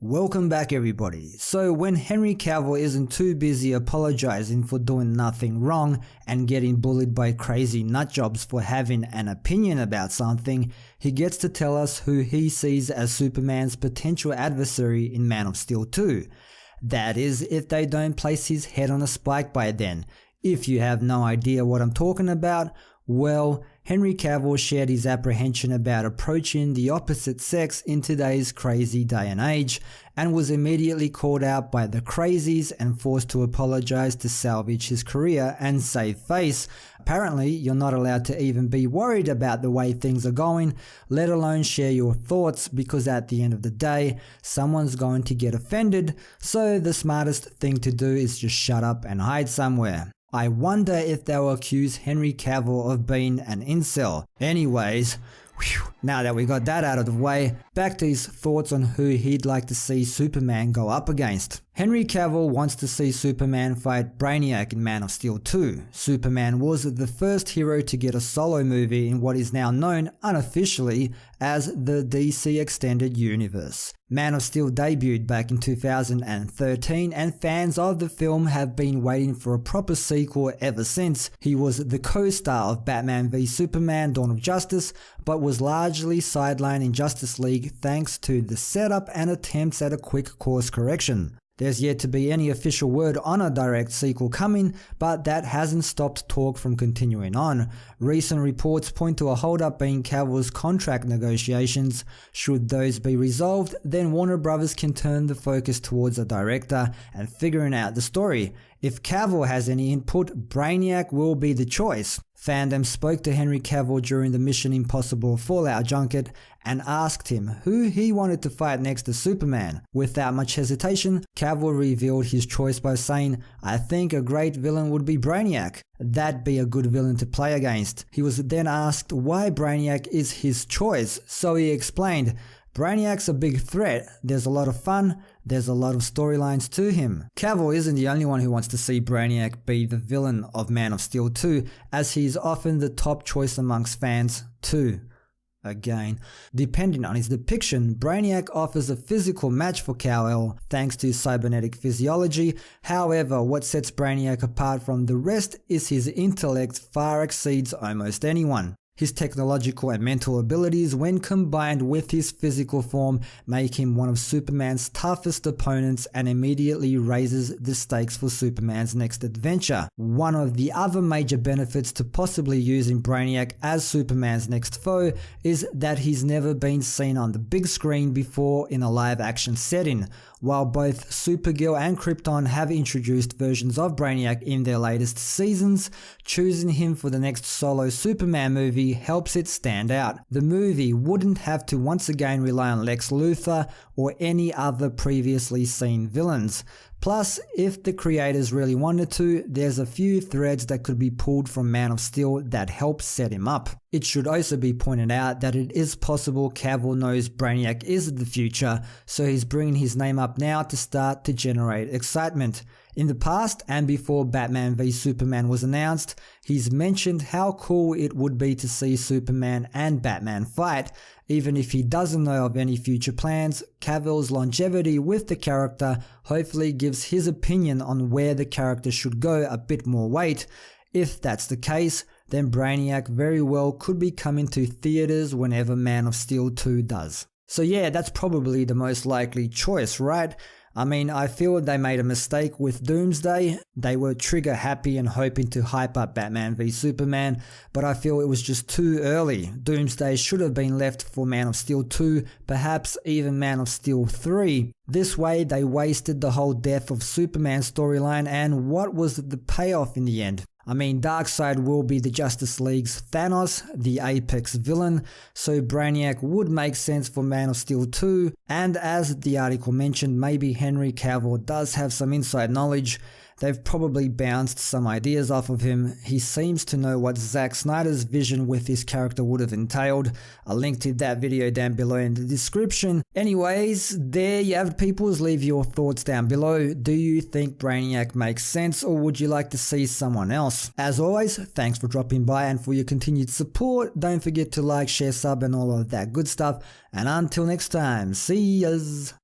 Welcome back everybody. So when Henry Cavill isn't too busy apologizing for doing nothing wrong and getting bullied by crazy nutjobs for having an opinion about something, he gets to tell us who he sees as Superman's potential adversary in Man of Steel 2. That is, if they don't place his head on a spike by then. If you have no idea what I'm talking about, well, Henry Cavill shared his apprehension about approaching the opposite sex in today's crazy day and age, and was immediately called out by the crazies and forced to apologize to salvage his career and save face. Apparently, you're not allowed to even be worried about the way things are going, let alone share your thoughts, because at the end of the day, someone's going to get offended, so the smartest thing to do is just shut up and hide somewhere. I wonder if they'll accuse Henry Cavill of being an incel. Anyways, now that we got that out of the way, back to his thoughts on who he'd like to see Superman go up against. Henry Cavill wants to see Superman fight Braniac in Man of Steel 2. Superman was the first hero to get a solo movie in what is now known unofficially as the DC Extended Universe. Man of Steel debuted back in 2013 and fans of the film have been waiting for a proper sequel ever since. He was the co-star of Batman v Superman: Dawn of Justice, but was largely sidelined in Justice League thanks to the setup and attempts at a quick course correction. There's yet to be any official word on a direct sequel coming, but that hasn't stopped talk from continuing on. Recent reports point to a holdup being Cavill's contract negotiations. Should those be resolved, then Warner Brothers can turn the focus towards a director and figuring out the story. If Cavill has any input, Braniac will be the choice. Fandom spoke to Henry Cavill during the Mission Impossible Fallout junket and asked him who he wanted to fight next to Superman. Without much hesitation, Cavill revealed his choice by saying, "I think a great villain would be Braniac. That'd be a good villain to play against." He was then asked why Braniac is his choice, so he explained, "Braniac's a big threat, there's a lot of fun, there's a lot of storylines to him." Cavill isn't the only one who wants to see Braniac be the villain of Man of Steel 2, as he's often the top choice amongst fans too. Again, depending on his depiction, Braniac offers a physical match for Cavill thanks to cybernetic physiology. However, what sets Braniac apart from the rest is his intellect far exceeds almost anyone. His technological and mental abilities, when combined with his physical form, make him one of Superman's toughest opponents and immediately raises the stakes for Superman's next adventure. One of the other major benefits to possibly using Braniac as Superman's next foe is that he's never been seen on the big screen before in a live action setting. While both Supergirl and Krypton have introduced versions of Braniac in their latest seasons, choosing him for the next solo Superman movie helps it stand out. The movie wouldn't have to once again rely on Lex Luthor or any other previously seen villains. Plus, if the creators really wanted to, there's a few threads that could be pulled from Man of Steel that help set him up. It should also be pointed out that it is possible Cavill knows Braniac is the future, so he's bringing his name up now to start to generate excitement. In the past, and before Batman v Superman was announced, he's mentioned how cool it would be to see Superman and Batman fight. Even if he doesn't know of any future plans, Cavill's longevity with the character hopefully gives his opinion on where the character should go a bit more weight. If that's the case, then Braniac very well could be coming to theaters whenever Man of Steel 2 does. So yeah, that's probably the most likely choice, right? I mean, I feel they made a mistake with Doomsday. They were trigger happy and hoping to hype up Batman v Superman, but I feel it was just too early. Doomsday should have been left for Man of Steel 2, perhaps even Man of Steel 3. This way they wasted the whole death of Superman storyline, and what was the payoff in the end? I mean, Darkseid will be the Justice League's Thanos, the apex villain, so Braniac would make sense for Man of Steel 2, and as the article mentioned, maybe Henry Cavill does have some inside knowledge. They've probably bounced some ideas off of him. He seems to know what Zack Snyder's vision with his character would have entailed. I'll link to that video down below in the description. Anyways, there you have it, peoples. Leave your thoughts down below. Do you think Braniac makes sense, or would you like to see someone else? As always, thanks for dropping by and for your continued support. Don't forget to like, share, sub and all of that good stuff. And until next time, see yas!